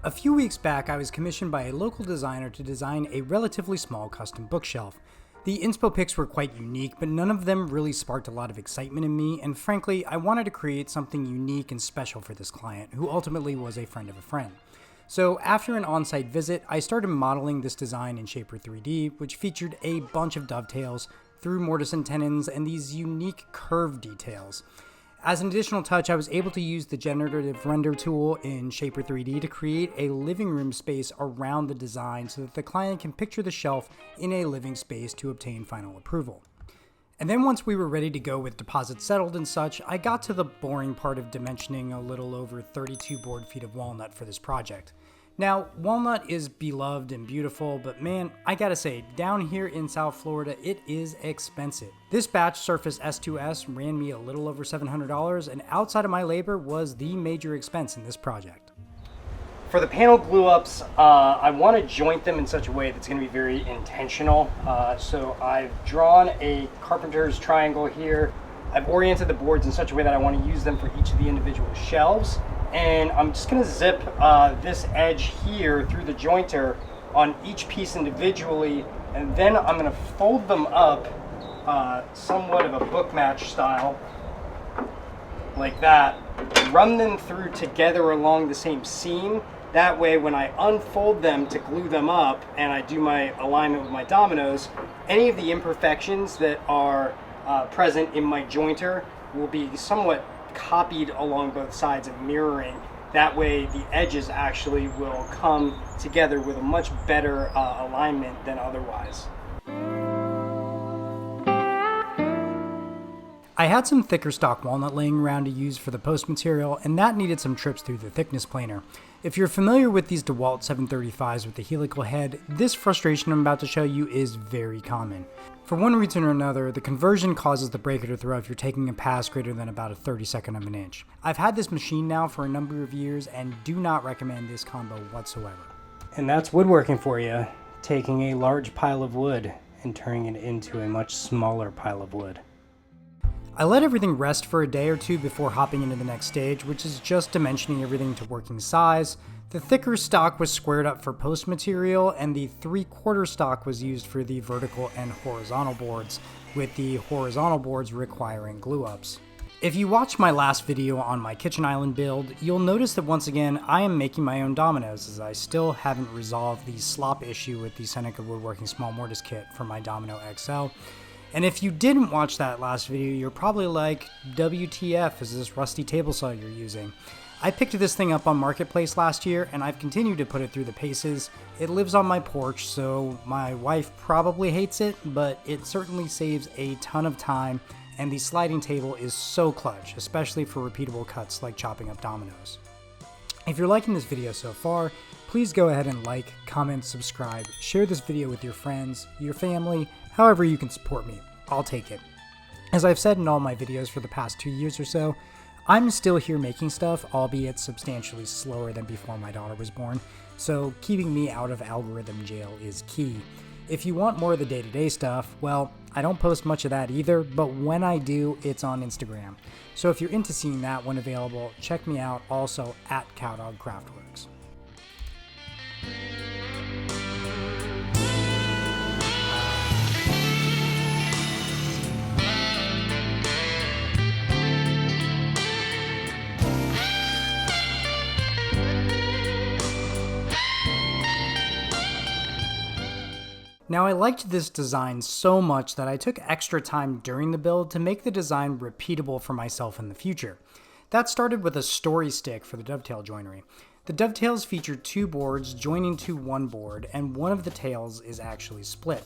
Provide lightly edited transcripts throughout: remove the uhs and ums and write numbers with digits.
A few weeks back, I was commissioned by a local designer to design a relatively small custom bookshelf. The inspo pics were quite unique, but none of them really sparked a lot of excitement in me, and frankly, I wanted to create something unique and special for this client, who ultimately was a friend of a friend. So after an on-site visit, I started modeling this design in Shaper 3D, which featured a bunch of dovetails through mortise and tenons and these unique curve details. As an additional touch, I was able to use the generative render tool in Shaper 3D to create a living room space around the design so that the client can picture the shelf in a living space to obtain final approval. And then once we were ready to go with deposits settled and such, I got to the boring part of dimensioning a little over 32 board feet of walnut for this project. Now, walnut is beloved and beautiful, but man, I gotta say, down here in South Florida, it is expensive. This batch Surface S2S ran me a little over $700, and outside of my labor was the major expense in this project. For the panel glue ups, I want to joint them in such a way that's going to be very intentional. So I've drawn a carpenter's triangle here. I've oriented the boards in such a way that I want to use them for each of the individual shelves. And I'm just going to zip this edge here through the jointer on each piece individually, and then I'm going to fold them up somewhat of a book match style, like that, run them through together along the same seam. That way when I unfold them to glue them up and I do my alignment with my dominoes, any of the imperfections that are present in my jointer will be somewhat copied along both sides and mirroring. That way the edges actually will come together with a much better alignment than otherwise. I had some thicker stock walnut laying around to use for the post material, and that needed some trips through the thickness planer. If you're familiar with these DeWalt 735s with the helical head, this frustration I'm about to show you is very common. For one reason or another, the conversion causes the breaker to throw if you're taking a pass greater than about a 32nd of an inch. I've had this machine now for a number of years and do not recommend this combo whatsoever. And that's woodworking for you, taking a large pile of wood and turning it into a much smaller pile of wood. I let everything rest for a day or two before hopping into the next stage, which is just dimensioning everything to working size. The thicker stock was squared up for post material, and the 3/4 stock was used for the vertical and horizontal boards, with the horizontal boards requiring glue ups. If you watched my last video on my kitchen island build, you'll notice that once again I am making my own dominoes, as I still haven't resolved the slop issue with the Seneca Woodworking Small Mortise Kit for my Domino XL. And if you didn't watch that last video, you're probably like, WTF is this rusty table saw you're using? I picked this thing up on Marketplace last year, and I've continued to put it through the paces. It lives on my porch, so my wife probably hates it, but it certainly saves a ton of time, and the sliding table is so clutch, especially for repeatable cuts like chopping up dominoes. If you're liking this video so far, please go ahead and like, comment, subscribe, share this video with your friends, your family, however you can support me. I'll take it. As I've said in all my videos for the past 2 years or so, I'm still here making stuff, albeit substantially slower than before my daughter was born, so keeping me out of algorithm jail is key. If you want more of the day-to-day stuff, well, I don't post much of that either, but when I do, it's on Instagram. So if you're into seeing that when available, check me out also at Cowdog Craftworks. Now, I liked this design so much that I took extra time during the build to make the design repeatable for myself in the future. That started with a story stick for the dovetail joinery. The dovetails feature 2 boards joining to one board, and one of the tails is actually split.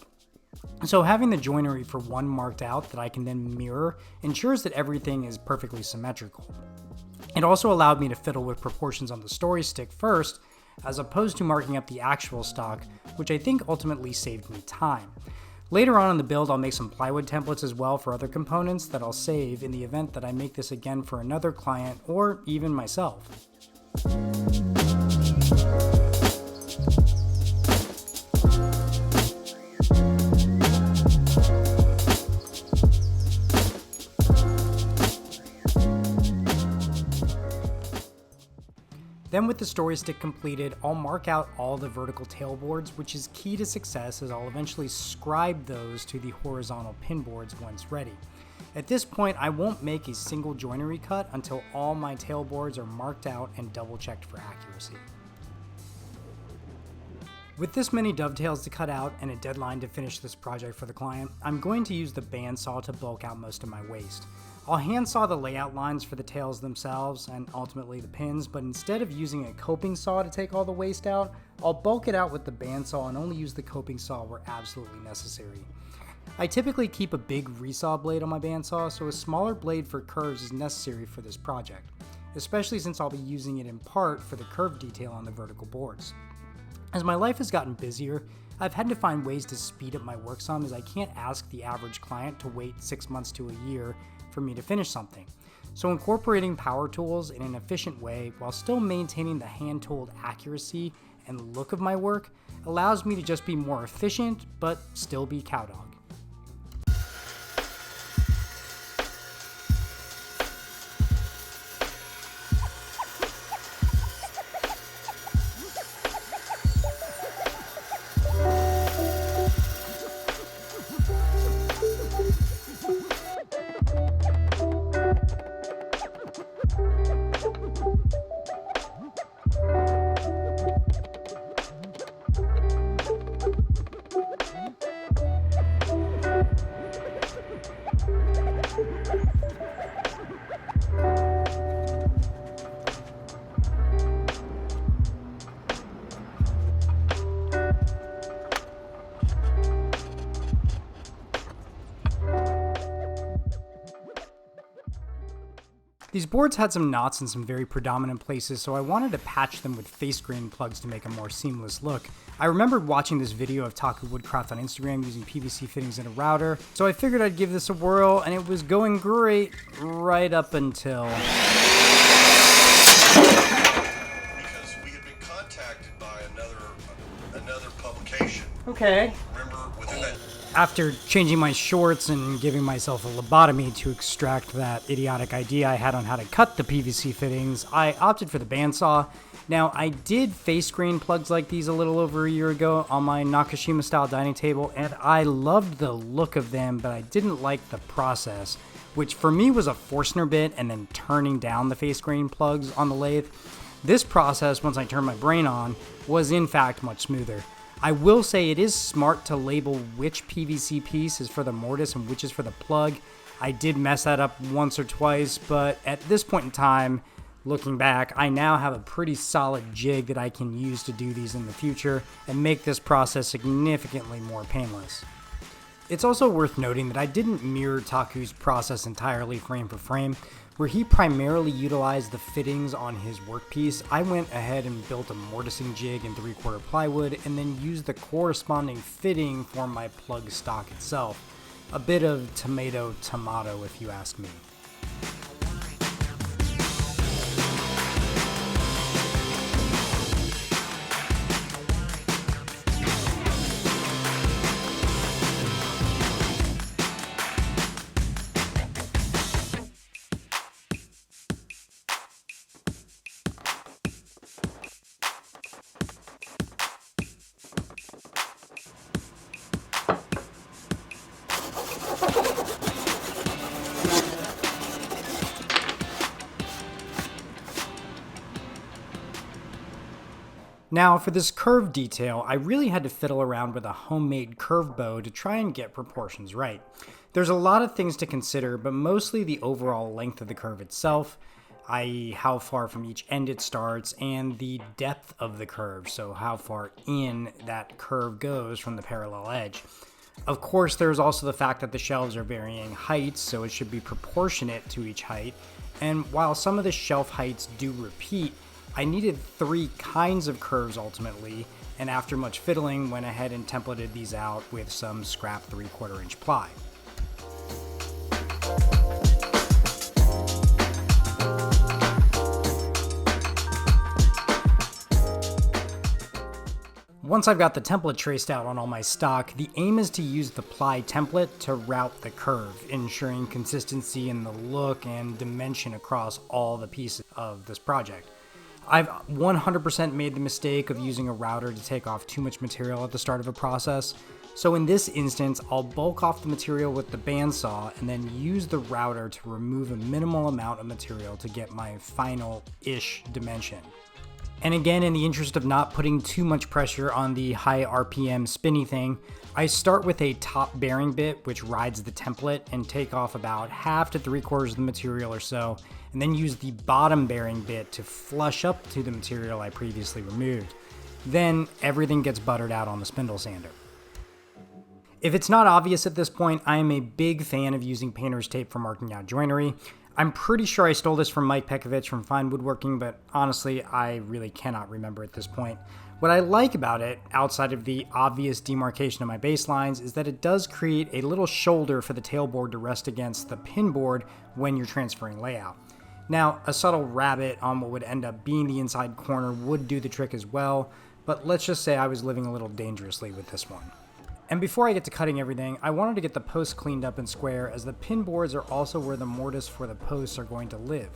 So having the joinery for one marked out that I can then mirror ensures that everything is perfectly symmetrical. It also allowed me to fiddle with proportions on the story stick first, as opposed to marking up the actual stock, which I think ultimately saved me time. Later on in the build, I'll make some plywood templates as well for other components that I'll save in the event that I make this again for another client or even myself. Then with the story stick completed, I'll mark out all the vertical tailboards, which is key to success as I'll eventually scribe those to the horizontal pin boards once ready. At this point, I won't make a single joinery cut until all my tailboards are marked out and double checked for accuracy. With this many dovetails to cut out and a deadline to finish this project for the client, I'm going to use the bandsaw to bulk out most of my waste. I'll hand saw the layout lines for the tails themselves and ultimately the pins, but instead of using a coping saw to take all the waste out, I'll bulk it out with the bandsaw and only use the coping saw where absolutely necessary. I typically keep a big resaw blade on my bandsaw, so a smaller blade for curves is necessary for this project, especially since I'll be using it in part for the curve detail on the vertical boards. As my life has gotten busier, I've had to find ways to speed up my work some, as I can't ask the average client to wait 6 months to a year for me to finish something. So incorporating power tools in an efficient way while still maintaining the hand-tooled accuracy and look of my work allows me to just be more efficient, but still be cowdog. These boards had some knots in some very predominant places, so I wanted to patch them with face grain plugs to make a more seamless look. I remembered watching this video of Taku Woodcraft on Instagram using PVC fittings in a router, so I figured I'd give this a whirl, and it was going great right up until... Because we had been contacted by another publication. Okay. Remember, within that... After changing my shorts and giving myself a lobotomy to extract that idiotic idea I had on how to cut the PVC fittings, I opted for the bandsaw. Now, I did face grain plugs like these a little over a year ago on my Nakashima style dining table, and I loved the look of them, but I didn't like the process, which for me was a Forstner bit and then turning down the face grain plugs on the lathe. This process, once I turned my brain on, was in fact much smoother. I will say it is smart to label which PVC piece is for the mortise and which is for the plug. I did mess that up once or twice, but at this point in time, looking back, I now have a pretty solid jig that I can use to do these in the future and make this process significantly more painless. It's also worth noting that I didn't mirror Taku's process entirely frame for frame. Where he primarily utilized the fittings on his workpiece, I went ahead and built a mortising jig in 3/4 plywood and then used the corresponding fitting for my plug stock itself. A bit of tomato if you ask me. Now, for this curve detail, I really had to fiddle around with a homemade curve bow to try and get proportions right. There's a lot of things to consider, but mostly the overall length of the curve itself, i.e. how far from each end it starts, and the depth of the curve, so how far in that curve goes from the parallel edge. Of course, there's also the fact that the shelves are varying heights, so it should be proportionate to each height, and while some of the shelf heights do repeat, I needed 3 kinds of curves ultimately, and after much fiddling, went ahead and templated these out with some scrap 3/4 inch ply. Once I've got the template traced out on all my stock, the aim is to use the ply template to route the curve, ensuring consistency in the look and dimension across all the pieces of this project. I've 100% made the mistake of using a router to take off too much material at the start of a process. So in this instance, I'll bulk off the material with the bandsaw and then use the router to remove a minimal amount of material to get my final-ish dimension. And again, in the interest of not putting too much pressure on the high RPM spinny thing, I start with a top bearing bit which rides the template and take off about half to 3/4 of the material or so, and then use the bottom bearing bit to flush up to the material I previously removed. Then everything gets buttered out on the spindle sander. If it's not obvious at this point, I am a big fan of using painter's tape for marking out joinery. I'm pretty sure I stole this from Mike Pekovich from Fine Woodworking, but honestly, I really cannot remember at this point. What I like about it, outside of the obvious demarcation of my baselines, is that it does create a little shoulder for the tailboard to rest against the pin board when you're transferring layout. Now, a subtle rabbit on what would end up being the inside corner would do the trick as well, but let's just say I was living a little dangerously with this one. And before I get to cutting everything, I wanted to get the posts cleaned up and square, as the pin boards are also where the mortise for the posts are going to live.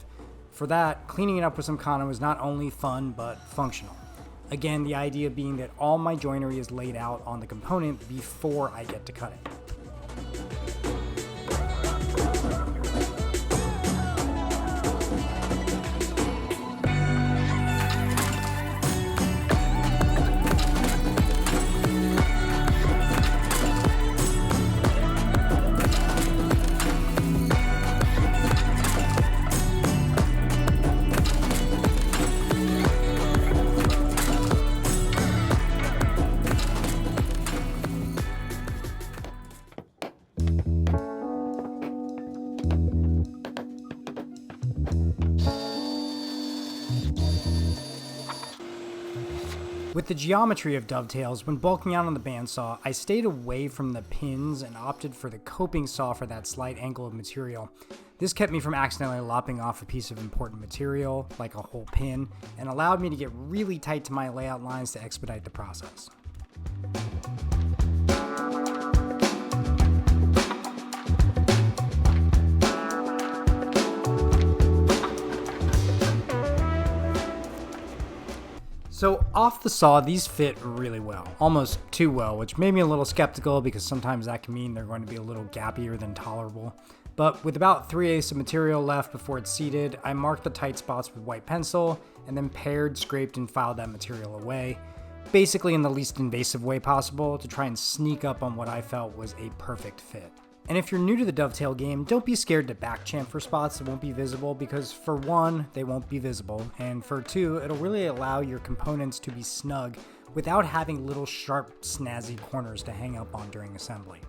For that, cleaning it up with some Kano is not only fun, but functional. Again, the idea being that all my joinery is laid out on the component before I get to cut it. With the geometry of dovetails, when bulking out on the bandsaw, I stayed away from the pins and opted for the coping saw for that slight angle of material. This kept me from accidentally lopping off a piece of important material, like a whole pin, and allowed me to get really tight to my layout lines to expedite the process. So off the saw, these fit really well, almost too well, which made me a little skeptical because sometimes that can mean they're going to be a little gappier than tolerable. But with about 3/8 of material left before it's seated, I marked the tight spots with white pencil and then pared, scraped, and filed that material away, basically in the least invasive way possible to try and sneak up on what I felt was a perfect fit. And if you're new to the dovetail game, don't be scared to back chamfer spots that won't be visible, because for one, they won't be visible, and for two, it'll really allow your components to be snug without having little sharp, snazzy corners to hang up on during assembly.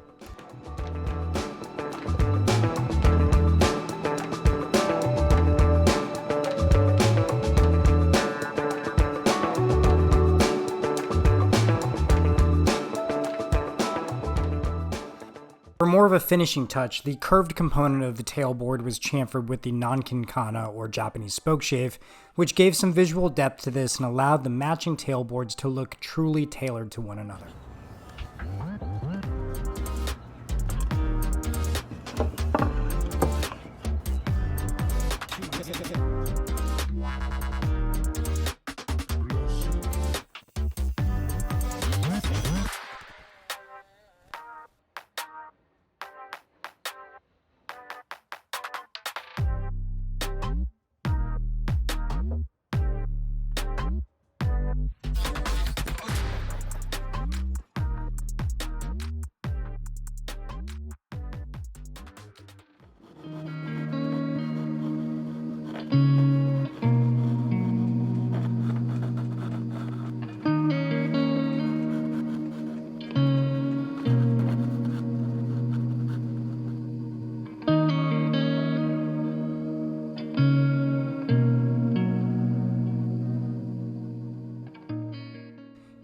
For more of a finishing touch, the curved component of the tailboard was chamfered with the non-kinkana or Japanese spoke shave, which gave some visual depth to this and allowed the matching tailboards to look truly tailored to one another.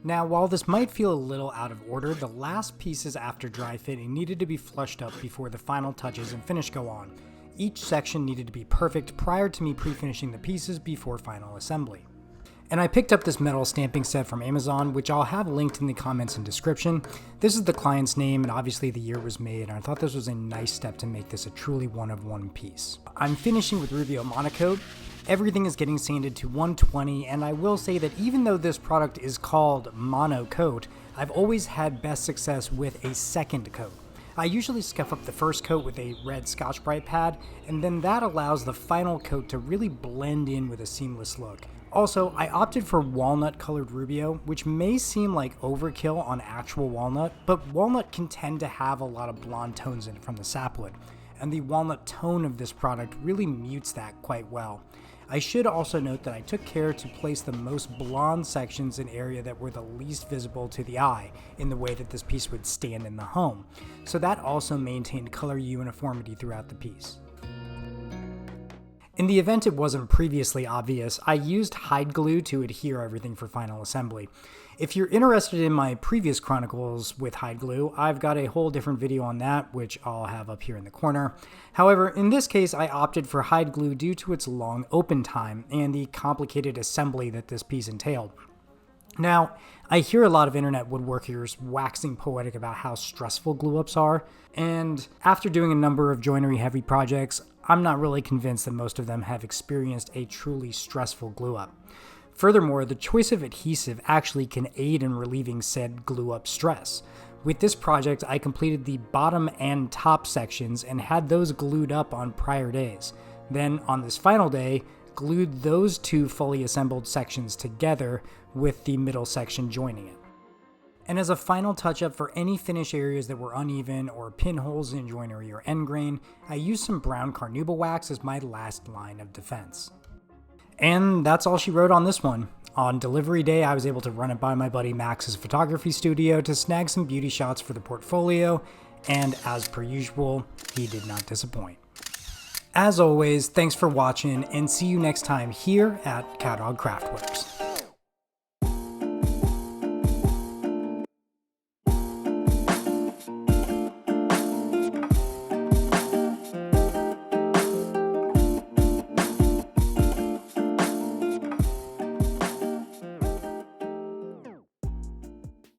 Now, while this might feel a little out of order, the last pieces after dry fitting needed to be flushed up before the final touches and finish go on. Each section needed to be perfect prior to me pre-finishing the pieces before final assembly. And I picked up this metal stamping set from Amazon, which I'll have linked in the comments and description. This is the client's name and obviously the year it was made, and I thought this was a nice step to make this a truly one-of-one piece. I'm finishing with Rubio Monocoat. Everything is getting sanded to 120, and I will say that even though this product is called Monocoat, I've always had best success with a second coat. I usually scuff up the first coat with a red Scotch-Brite pad, and then that allows the final coat to really blend in with a seamless look. Also, I opted for walnut colored Rubio, which may seem like overkill on actual walnut, but walnut can tend to have a lot of blonde tones in it from the sapwood, and the walnut tone of this product really mutes that quite well. I should also note that I took care to place the most blonde sections in area that were the least visible to the eye in the way that this piece would stand in the home, so that also maintained color uniformity throughout the piece. In the event it wasn't previously obvious, I used hide glue to adhere everything for final assembly. If you're interested in my previous chronicles with hide glue, I've got a whole different video on that, which I'll have up here in the corner. However, in this case, I opted for hide glue due to its long open time and the complicated assembly that this piece entailed. Now, I hear a lot of internet woodworkers waxing poetic about how stressful glue-ups are, and after doing a number of joinery-heavy projects, I'm not really convinced that most of them have experienced a truly stressful glue-up. Furthermore, the choice of adhesive actually can aid in relieving said glue-up stress. With this project, I completed the bottom and top sections and had those glued up on prior days. Then, on this final day, glued those two fully assembled sections together with the middle section joining it. And as a final touch-up for any finish areas that were uneven or pinholes in joinery or end grain, I used some brown carnauba wax as my last line of defense. And that's all she wrote on this one. On delivery day, I was able to run it by my buddy Max's photography studio to snag some beauty shots for the portfolio, and as per usual, he did not disappoint. As always, thanks for watching, and see you next time here at Cowdog Craftworks.